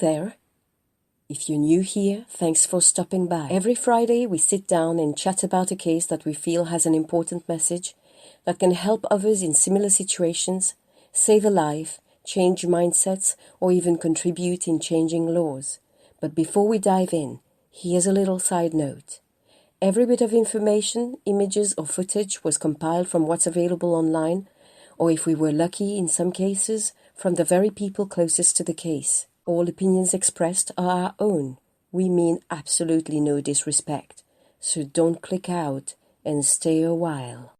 there. If you're new here, thanks for stopping by. Every Friday, we sit down and chat about a case that we feel has an important message that can help others in similar situations, save a life, change mindsets, or even contribute in changing laws. But before we dive in, here's a little side note. Every bit of information, images, or footage was compiled from what's available online, or if we were lucky in some cases, from the very people closest to the case. All opinions expressed are our own. We mean absolutely no disrespect. So don't click out and stay a while.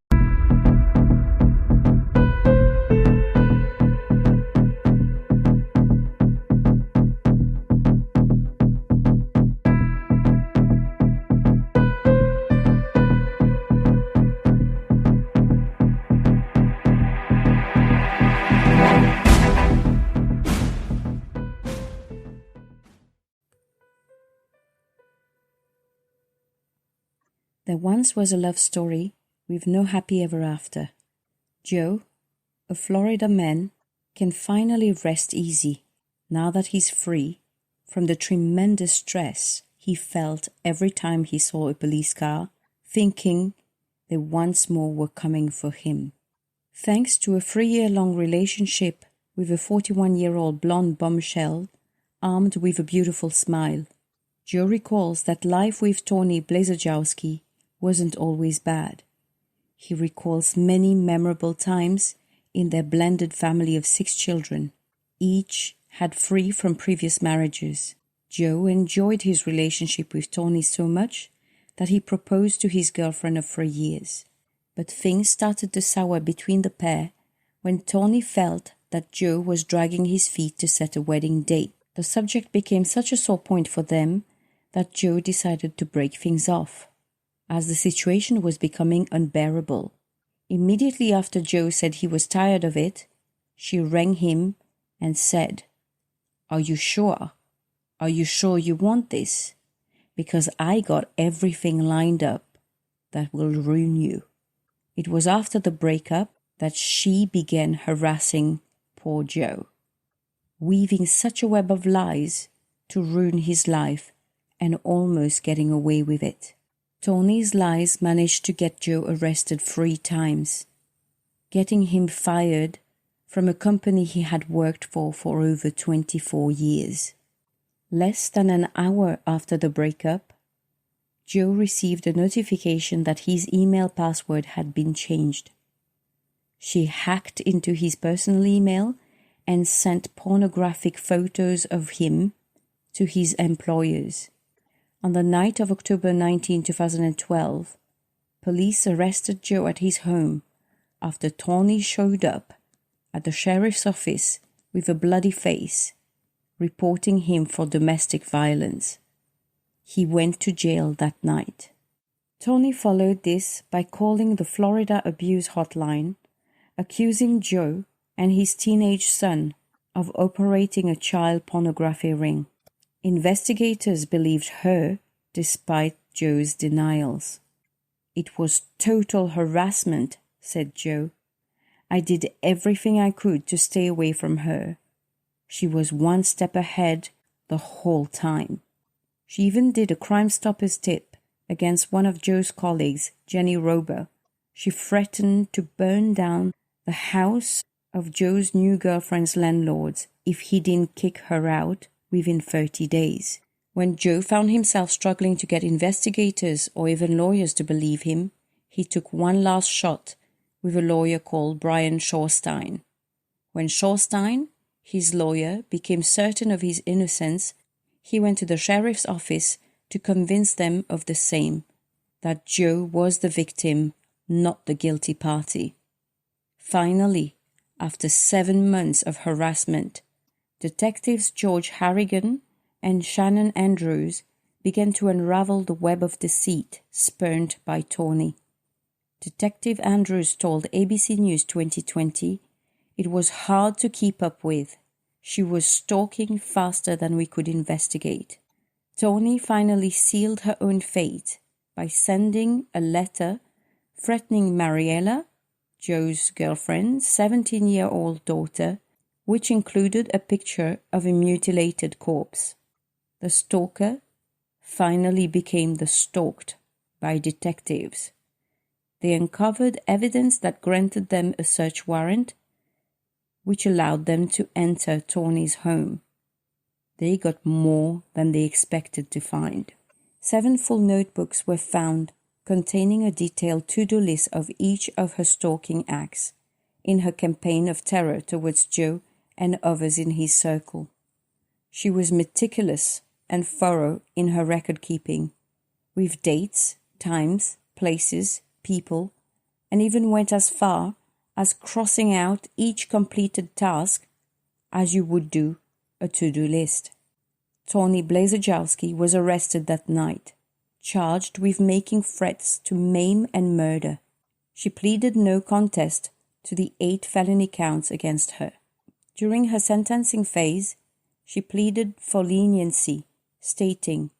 There once was a love story with no happy ever after. Joe, a Florida man, can finally rest easy now that he's free from the tremendous stress he felt every time he saw a police car, thinking they once more were coming for him. Thanks to a 3-year-long relationship with a 41-year-old blonde bombshell armed with a beautiful smile, Joe recalls that life with Tawny Blazesjowski wasn't always bad. He recalls many memorable times in their blended family of 6 children. Each had 3 from previous marriages. Joe enjoyed his relationship with Tawny so much that he proposed to his girlfriend of 3 years. But things started to sour between the pair when Tawny felt that Joe was dragging his feet to set a wedding date. The subject became such a sore point for them that Joe decided to break things off, as the situation was becoming unbearable. Immediately after Joe said he was tired of it, she rang him and said, "Are you sure? Are you sure you want this? Because I got everything lined up that will ruin you." It was after the breakup that she began harassing poor Joe, weaving such a web of lies to ruin his life and almost getting away with it. Tawny's lies managed to get Joe arrested 3 times, getting him fired from a company he had worked for over 24 years. Less than an hour after the breakup, Joe received a notification that his email password had been changed. She hacked into his personal email and sent pornographic photos of him to his employers. On the night of October 19, 2012, police arrested Joe at his home after Tawny showed up at the sheriff's office with a bloody face, reporting him for domestic violence. He went to jail that night. Tawny followed this by calling the Florida Abuse Hotline, accusing Joe and his teenage son of operating a child pornography ring. Investigators believed her despite Joe's denials. "It was total harassment," said Joe. "I did everything I could to stay away from her. She was one step ahead the whole time." She even did a Crime Stoppers tip against one of Joe's colleagues, Jenny Rober. She threatened to burn down the house of Joe's new girlfriend's landlords if he didn't kick her out within 30 days. When Joe found himself struggling to get investigators or even lawyers to believe him, he took one last shot with a lawyer called Brian Shorstein. When Shorstein, his lawyer, became certain of his innocence, he went to the sheriff's office to convince them of the same, that Joe was the victim, not the guilty party. Finally, after 7 months of harassment, Detectives George Harrigan and Shannon Andrews began to unravel the web of deceit spurned by Tawny. Detective Andrews told ABC News 2020, "It was hard to keep up with. She was stalking faster than we could investigate." Tawny finally sealed her own fate by sending a letter threatening Mariella, Joe's girlfriend, 17-year-old daughter, which included a picture of a mutilated corpse. The stalker finally became the stalked by detectives. They uncovered evidence that granted them a search warrant, which allowed them to enter Tawny's home. They got more than they expected to find. 7 full notebooks were found containing a detailed to-do list of each of her stalking acts in her campaign of terror towards Joe and others in his circle. She was meticulous and thorough in her record keeping, with dates, times, places, people, and even went as far as crossing out each completed task as you would do a to-do list. Tawny Blazesjowski was arrested that night, charged with making threats to maim and murder. She pleaded no contest to the 8 felony counts against her. During her sentencing phase, she pleaded for leniency, stating,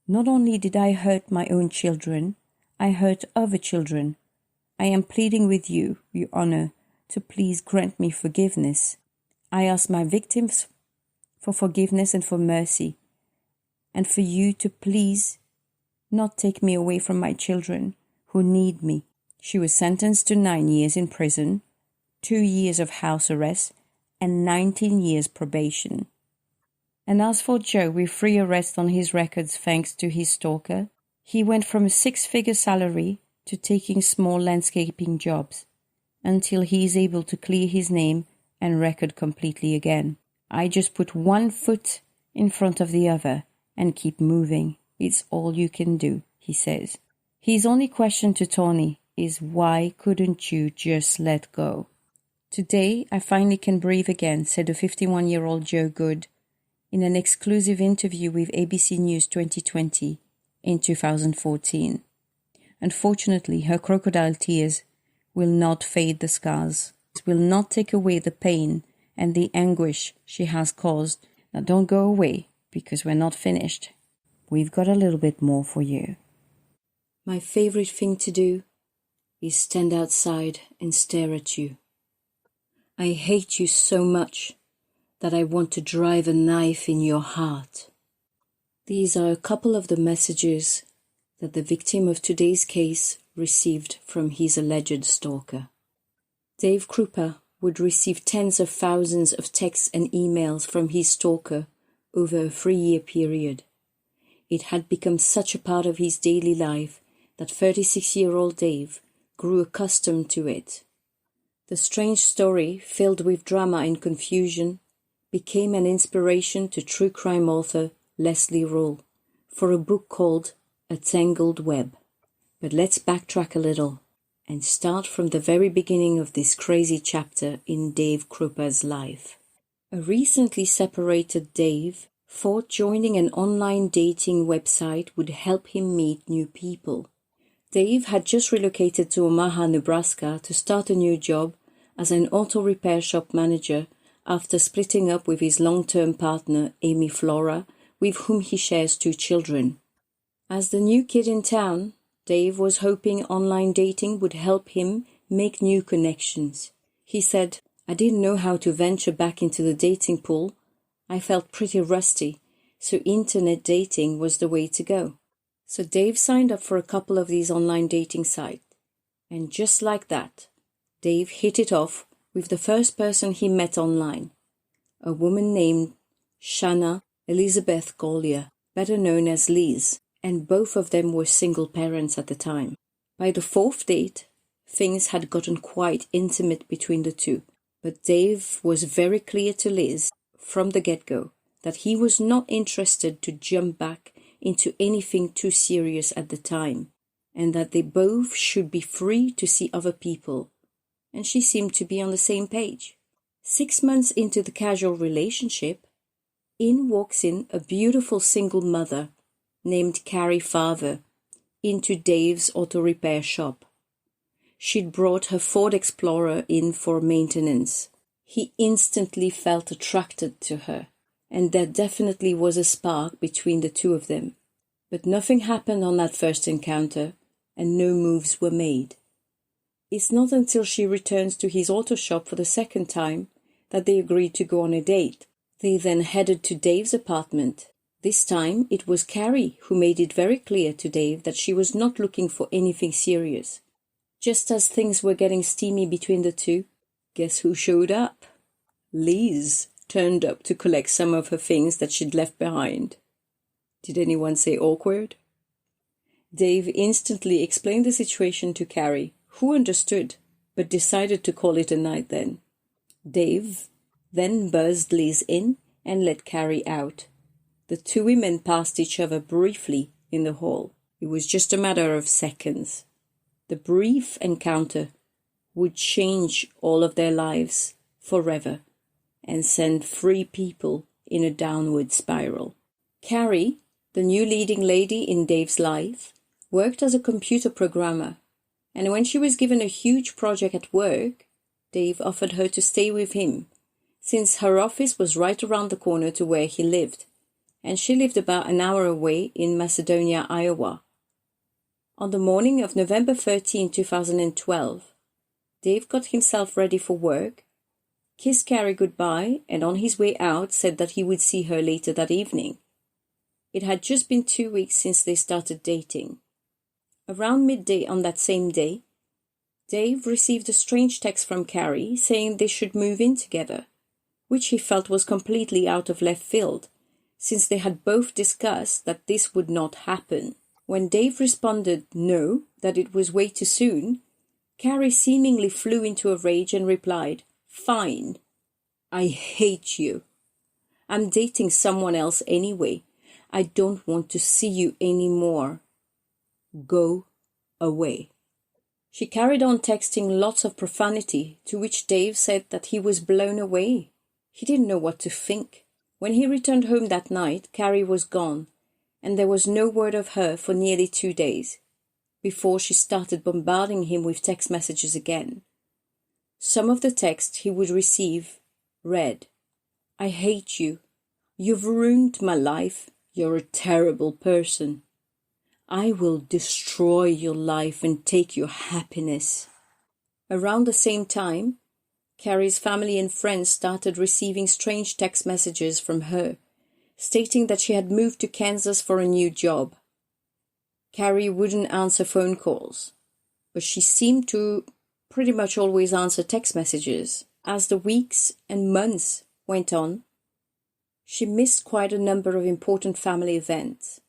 "Not only did I hurt my own children, I hurt other children. I am pleading with you, Your Honor, to please grant me forgiveness. I ask my victims for forgiveness and for mercy, and for you to please not take me away from my children who need me." She was sentenced to 9 years in prison, 2 years of house arrest, and 19 years probation. And as for Joe, with 3 arrests on his records thanks to his stalker, he went from a 6-figure salary to taking small landscaping jobs, until he is able to clear his name and record completely again. "I just put one foot in front of the other and keep moving. It's all you can do," he says. His only question to Tawny is, why couldn't you just let go? "Today I finally can breathe again," said the 51-year-old Joe Good in an exclusive interview with ABC News 2020 in 2014. Unfortunately, her crocodile tears will not fade the scars, will not take away the pain and the anguish she has caused. Now don't go away, because we're not finished. We've got a little bit more for you. "My favorite thing to do is stand outside and stare at you. I hate you so much that I want to drive a knife in your heart." These are a couple of the messages that the victim of today's case received from his alleged stalker. Dave Kroupa would receive tens of thousands of texts and emails from his stalker over a 3-year period. It had become such a part of his daily life that 36-year-old Dave grew accustomed to it. The strange story, filled with drama and confusion, became an inspiration to true crime author Leslie Rule for a book called A Tangled Web. But let's backtrack a little and start from the very beginning of this crazy chapter in Dave Kroupa's life. A recently separated Dave thought joining an online dating website would help him meet new people. Dave had just relocated to Omaha, Nebraska to start a new job as an auto repair shop manager after splitting up with his long-term partner, Amy Flora, with whom he shares 2 children. As the new kid in town, Dave was hoping online dating would help him make new connections. He said, "I didn't know how to venture back into the dating pool. I felt pretty rusty, so internet dating was the way to go." So Dave signed up for a couple of these online dating sites. And just like that, Dave hit it off with the first person he met online, a woman named Shanna Elizabeth Golyar, better known as Liz, and both of them were single parents at the time. By the 4th date, things had gotten quite intimate between the two, but Dave was very clear to Liz from the get-go that he was not interested to jump back into anything too serious at the time, and that they both should be free to see other people, and she seemed to be on the same page. 6 months into the casual relationship, in walks in a beautiful single mother named Cari Farver into Dave's auto repair shop. She'd brought her Ford Explorer in for maintenance. He instantly felt attracted to her, and there definitely was a spark between the two of them. But nothing happened on that first encounter, and no moves were made. It's not until she returns to his auto shop for the second time that they agreed to go on a date. They then headed to Dave's apartment. This time it was Cari who made it very clear to Dave that she was not looking for anything serious. Just as things were getting steamy between the two, guess who showed up? Liz turned up to collect some of her things that she'd left behind. Did anyone say awkward? Dave instantly explained the situation to Cari, who understood, but decided to call it a night then. Dave then buzzed Liz in and let Cari out. The two women passed each other briefly in the hall. It was just a matter of seconds. The brief encounter would change all of their lives forever and send 3 people in a downward spiral. Cari, the new leading lady in Dave's life, worked as a computer programmer, and when she was given a huge project at work, Dave offered her to stay with him, since her office was right around the corner to where he lived, and she lived about an hour away in Macedonia, Iowa. On the morning of November 13, 2012, Dave got himself ready for work, kissed Cari goodbye, and on his way out said that he would see her later that evening. It had just been 2 weeks since they started dating. Around midday on that same day, Dave received a strange text from Cari saying they should move in together, which he felt was completely out of left field, since they had both discussed that this would not happen. When Dave responded no, that it was way too soon, Cari seemingly flew into a rage and replied, "Fine. I hate you. I'm dating someone else anyway. I don't want to see you anymore. Go away." She carried on texting lots of profanity, to which Dave said that he was blown away. He didn't know what to think. When he returned home that night, Cari was gone, and there was no word of her for nearly 2 days, before she started bombarding him with text messages again. Some of the texts he would receive read, "I hate you. You've ruined my life. You're a terrible person. I will destroy your life and take your happiness." Around the same time, Cari's family and friends started receiving strange text messages from her, stating that she had moved to Kansas for a new job. Cari wouldn't answer phone calls, but she seemed to pretty much always answer text messages. As the weeks and months went on, she missed quite a number of important family events,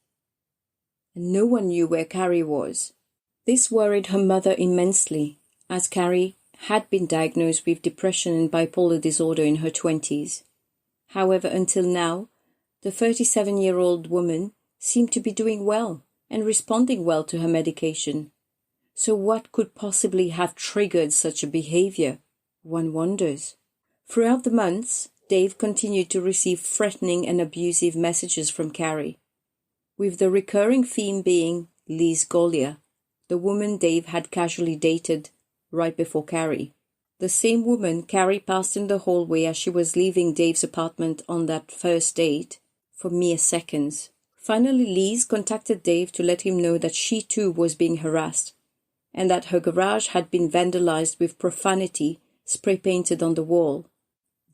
and no one knew where Cari was. This worried her mother immensely, as Cari had been diagnosed with depression and bipolar disorder in her 20s. However, until now, the 37-year-old woman seemed to be doing well and responding well to her medication. So what could possibly have triggered such a behavior? One wonders. Throughout the months, Dave continued to receive threatening and abusive messages from Cari, with the recurring theme being Liz Golyar, the woman Dave had casually dated right before Cari. The same woman Cari passed in the hallway as she was leaving Dave's apartment on that first date for mere seconds. Finally, Liz contacted Dave to let him know that she too was being harassed, and that her garage had been vandalized with profanity spray-painted on the wall.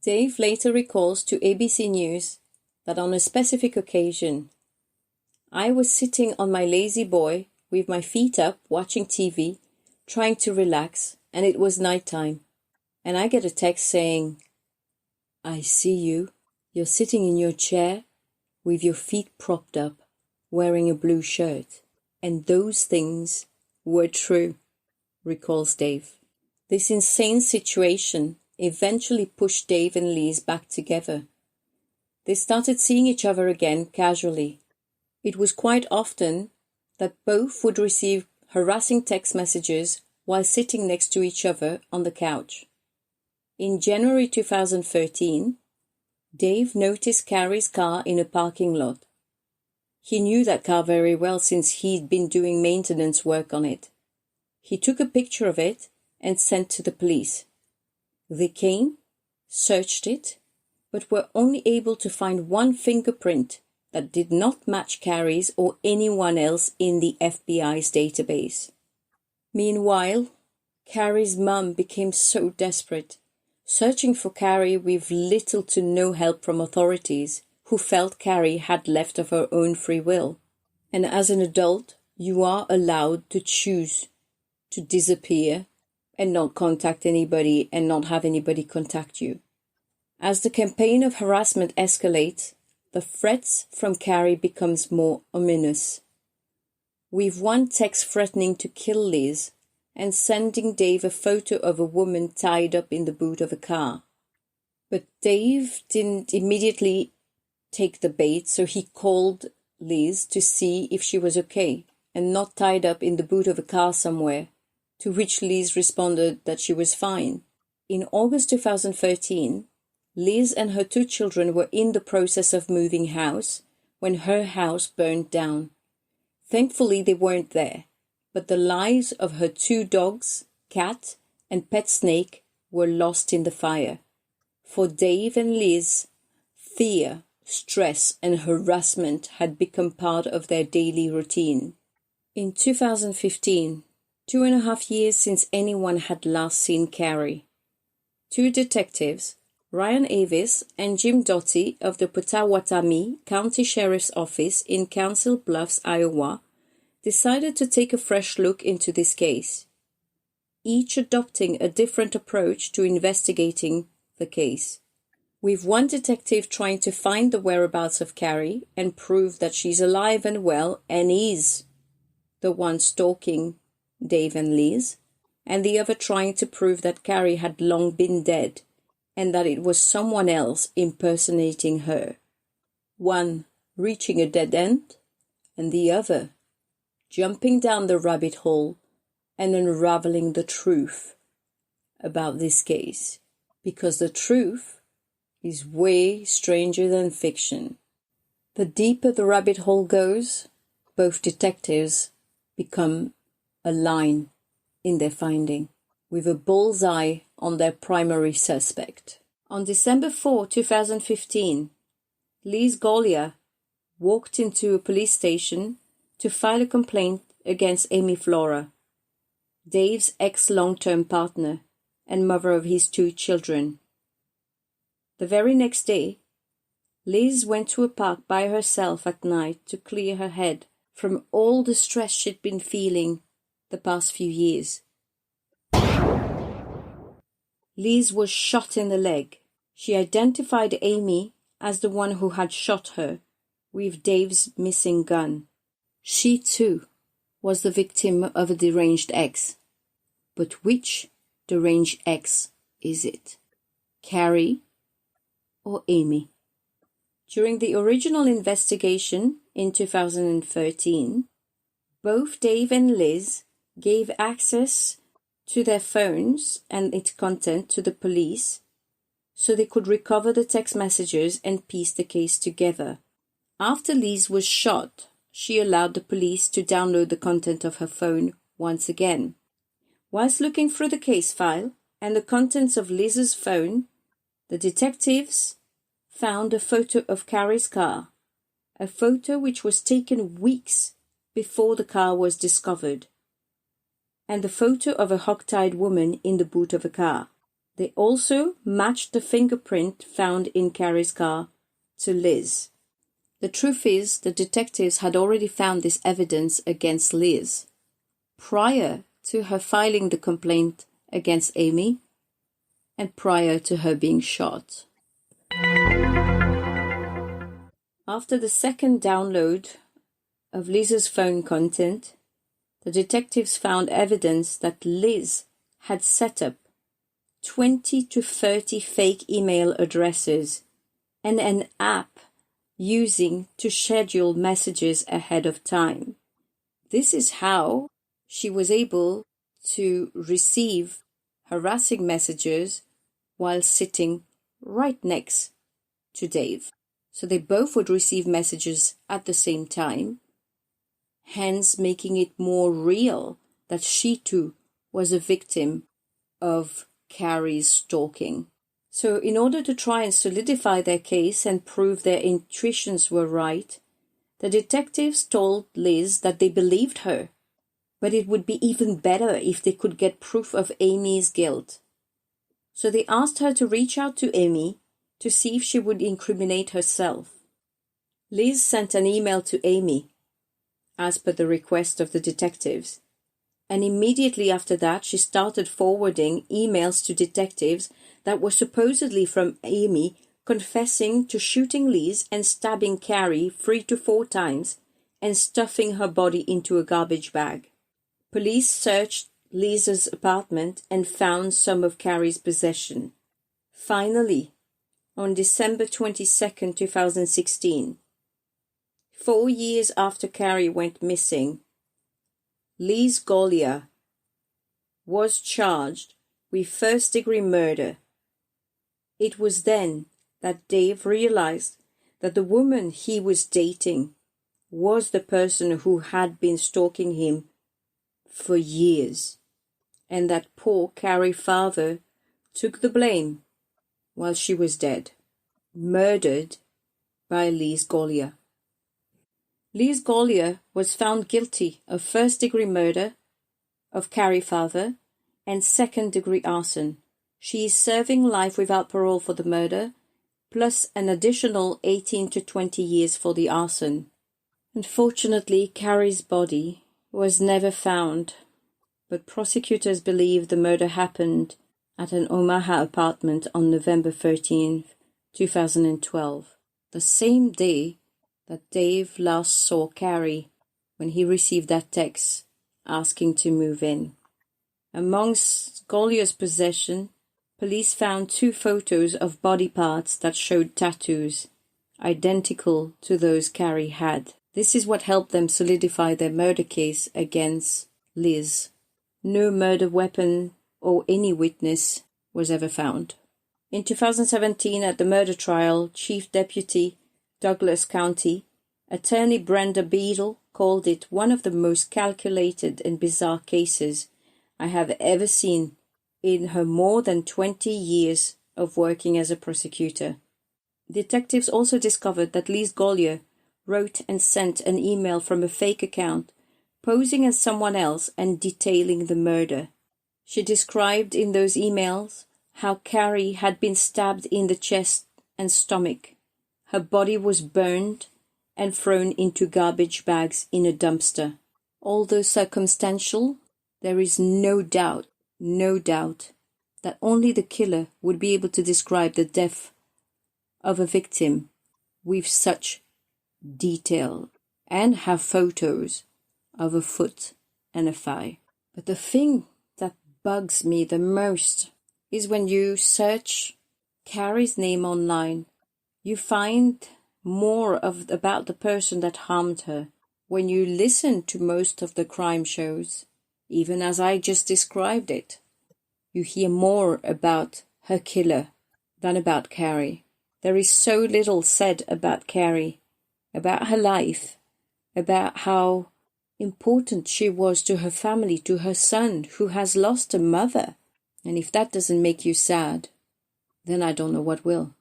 Dave later recalls to ABC News that on a specific occasion, "I was sitting on my lazy boy with my feet up watching TV, trying to relax, and it was nighttime, and I get a text saying, 'I see you. You're sitting in your chair with your feet propped up, wearing a blue shirt.' And those things were true," recalls Dave. This insane situation eventually pushed Dave and Liz back together. They started seeing each other again casually. It was quite often that both would receive harassing text messages while sitting next to each other on the couch. In January 2013, Dave noticed Cari's car in a parking lot. He knew that car very well since he'd been doing maintenance work on it. He took a picture of it and sent to the police. They came, searched it, but were only able to find one fingerprint that did not match Cari's or anyone else in the FBI's database. Meanwhile, Cari's mum became so desperate searching for Cari with little to no help from authorities who felt Cari had left of her own free will. And as an adult, you are allowed to choose to disappear and not contact anybody and not have anybody contact you. As the campaign of harassment escalates, the threats from Cari becomes more ominous, with one text threatening to kill Liz and sending Dave a photo of a woman tied up in the boot of a car. But Dave didn't immediately take the bait, so he called Liz to see if she was okay and not tied up in the boot of a car somewhere, to which Liz responded that she was fine. In August 2013, Liz and her 2 children were in the process of moving house when her house burned down. Thankfully, they weren't there, but the lives of her 2 dogs, cat, and pet snake were lost in the fire. For Dave and Liz, fear, stress, and harassment had become part of their daily routine. In 2015, 2.5 years since anyone had last seen Cari, 2 detectives, Ryan Avis and Jim Doty of the Pottawatomie County Sheriff's Office in Council Bluffs, Iowa, decided to take a fresh look into this case, each adopting a different approach to investigating the case, with one detective trying to find the whereabouts of Cari and prove that she's alive and well and is the one stalking Dave and Liz, and the other trying to prove that Cari had long been dead and that it was someone else impersonating her. One reaching a dead end, and the other jumping down the rabbit hole and unraveling the truth about this case. Because the truth is way stranger than fiction. The deeper the rabbit hole goes, both detectives become a line in their finding, with a bullseye on their primary suspect. On December 4, 2015, Liz Golyar walked into a police station to file a complaint against Amy Flora, Dave's ex-long-term partner and mother of his 2 children. The very next day, Liz went to a park by herself at night to clear her head from all the stress she'd been feeling the past few years. Liz was shot in the leg. She identified Amy as the one who had shot her with Dave's missing gun. She too was the victim of a deranged ex. But which deranged ex is it? Cari or Amy? During the original investigation in 2013, both Dave and Liz gave access to their phones and its content to the police so they could recover the text messages and piece the case together. After Liz was shot, she allowed the police to download the content of her phone once again. Whilst looking through the case file and the contents of Liz's phone, the detectives found a photo of Cari's car, a photo which was taken weeks before the car was discovered, and the photo of a hog-tied woman in the boot of a car. They also matched the fingerprint found in Cari's car to Liz. The truth is, the detectives had already found this evidence against Liz prior to her filing the complaint against Amy and prior to her being shot. After the second download of Liz's phone content, the detectives found evidence that Liz had set up 20 to 30 fake email addresses and an app using to schedule messages ahead of time. This is how she was able to receive harassing messages while sitting right next to Dave. So they both would receive messages at the same time, hence making it more real that she too was a victim of Cari's stalking. So in order to try and solidify their case and prove their intuitions were right, the detectives told Liz that they believed her, but it would be even better if they could get proof of Amy's guilt. So they asked her to reach out to Amy to see if she would incriminate herself. Liz sent an email to Amy, as per the request of the detectives, and immediately after that she started forwarding emails to detectives that were supposedly from Amy confessing to shooting Liz and stabbing Cari 3 to 4 times and stuffing her body into a garbage bag. Police searched Liz's apartment and found some of Cari's possession. Finally, on December 22, 2016, 4 years after Cari went missing, Liz Golyar was charged with first-degree murder. It was then that Dave realized that the woman he was dating was the person who had been stalking him for years, and that poor Cari Farver took the blame while she was dead, murdered by Liz Golyar. Liz Golyar was found guilty of first-degree murder of Cari Farver and second-degree arson. She is serving life without parole for the murder, plus an additional 18 to 20 years for the arson. Unfortunately, Cari's body was never found, but prosecutors believe the murder happened at an Omaha apartment on November 13, 2012, the same day that Dave last saw Cari when he received that text asking to move in. Amongst Golyar's possession, police found 2 photos of body parts that showed tattoos, identical to those Cari had. This is what helped them solidify their murder case against Liz. No murder weapon or any witness was ever found. In 2017, at the murder trial, Chief Deputy Douglas County Attorney Brenda Beadle called it one of the most calculated and bizarre cases I have ever seen in her more than 20 years of working as a prosecutor. Detectives also discovered that Liz Golyar wrote and sent an email from a fake account, posing as someone else and detailing the murder. She described in those emails how Cari had been stabbed in the chest and stomach. Her body was burned and thrown into garbage bags in a dumpster. Although circumstantial, there is no doubt that only the killer would be able to describe the death of a victim with such detail and have photos of a foot and a thigh. But the thing that bugs me the most is when you search Cari's name online, you find more about the person that harmed her. When you listen to most of the crime shows, even as I just described it, you hear more about her killer than about Cari. There is so little said about Cari, about her life, about how important she was to her family, to her son, who has lost a mother. And if that doesn't make you sad, then I don't know what will.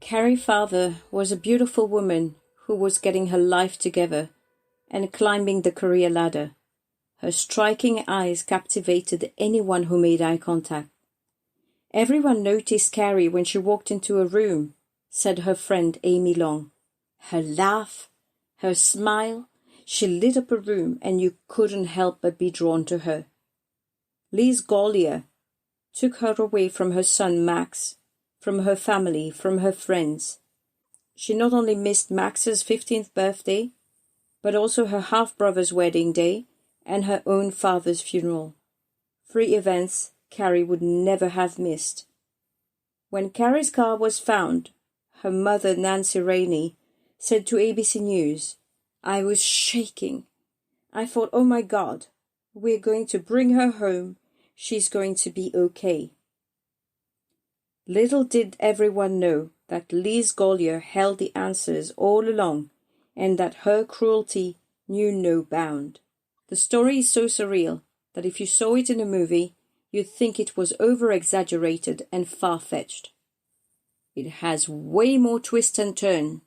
Cari Farver was a beautiful woman who was getting her life together and climbing the career ladder. Her striking eyes captivated anyone who made eye contact. Everyone noticed Cari when she walked into a room, said her friend Amy Long. Her laugh, her smile, she lit up a room and you couldn't help but be drawn to her. Liz Golyar took her away from her son Max, from her family, from her friends. She not only missed Max's 15th birthday, but also her half-brother's wedding day and her own father's funeral. 3 events Cari would never have missed. When Cari's car was found, her mother, Nancy Rainey, said to ABC News, "I was shaking. I thought, oh my God, we're going to bring her home. She's going to be okay." Little did everyone know that Liz Golyar held the answers all along and that her cruelty knew no bound. The story is so surreal that if you saw it in a movie, you'd think it was over-exaggerated and far-fetched. It has way more twist and turn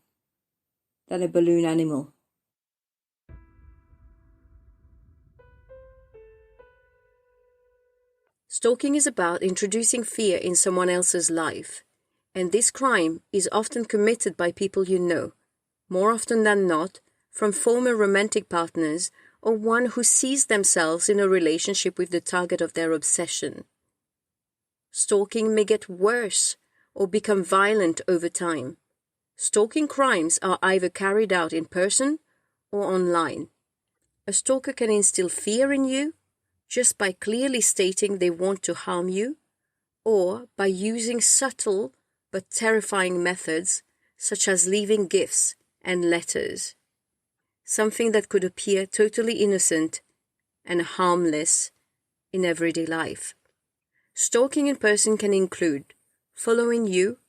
than a balloon animal. Stalking is about introducing fear in someone else's life, and this crime is often committed by people you know, more often than not, from former romantic partners or one who sees themselves in a relationship with the target of their obsession. Stalking may get worse or become violent over time. Stalking crimes are either carried out in person or online. A stalker can instill fear in you just by clearly stating they want to harm you, or by using subtle but terrifying methods such as leaving gifts and letters, something that could appear totally innocent and harmless in everyday life. Stalking in person can include following you,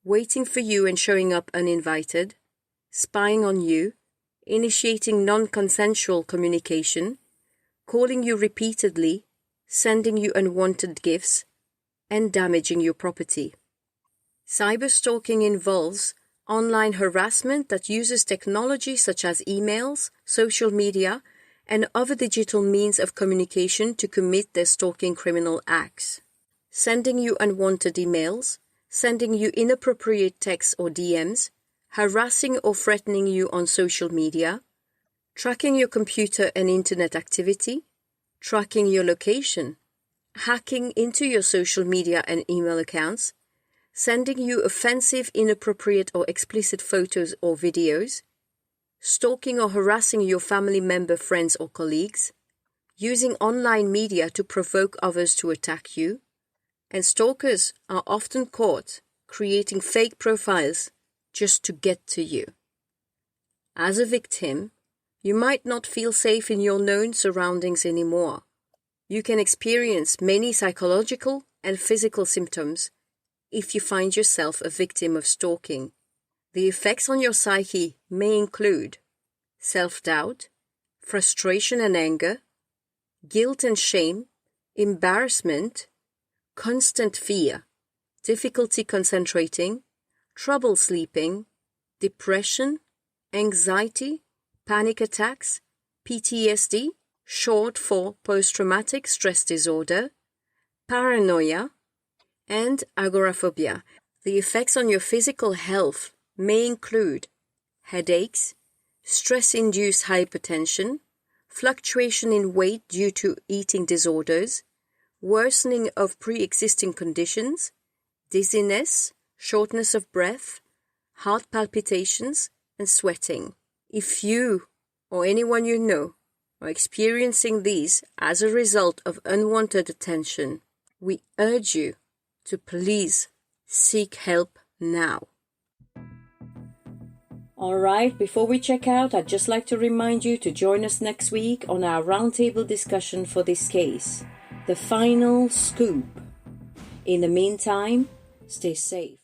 waiting for you and showing up uninvited, spying on you, initiating non-consensual communication, calling you repeatedly, sending you unwanted gifts, and damaging your property. Cyberstalking involves online harassment that uses technology such as emails, social media, and other digital means of communication to commit their stalking criminal acts. Sending you unwanted emails, sending you inappropriate texts or DMs, harassing or threatening you on social media, tracking your computer and internet activity, tracking your location, hacking into your social media and email accounts, sending you offensive, inappropriate or explicit photos or videos, stalking or harassing your family member, friends or colleagues, using online media to provoke others to attack you, and stalkers are often caught creating fake profiles just to get to you. As a victim, you might not feel safe in your known surroundings anymore. You can experience many psychological and physical symptoms if you find yourself a victim of stalking. The effects on your psyche may include self-doubt, frustration and anger, guilt and shame, embarrassment, constant fear, difficulty concentrating, trouble sleeping, depression, anxiety, panic attacks, PTSD, short for post-traumatic stress disorder, paranoia, and agoraphobia. The effects on your physical health may include headaches, stress-induced hypertension, fluctuation in weight due to eating disorders, worsening of pre-existing conditions, dizziness, shortness of breath, heart palpitations, and sweating. If you or anyone you know are experiencing these as a result of unwanted attention, we urge you to please seek help now. Alright, before we check out, I'd just like to remind you to join us next week on our roundtable discussion for this case, the final scoop. In the meantime, stay safe.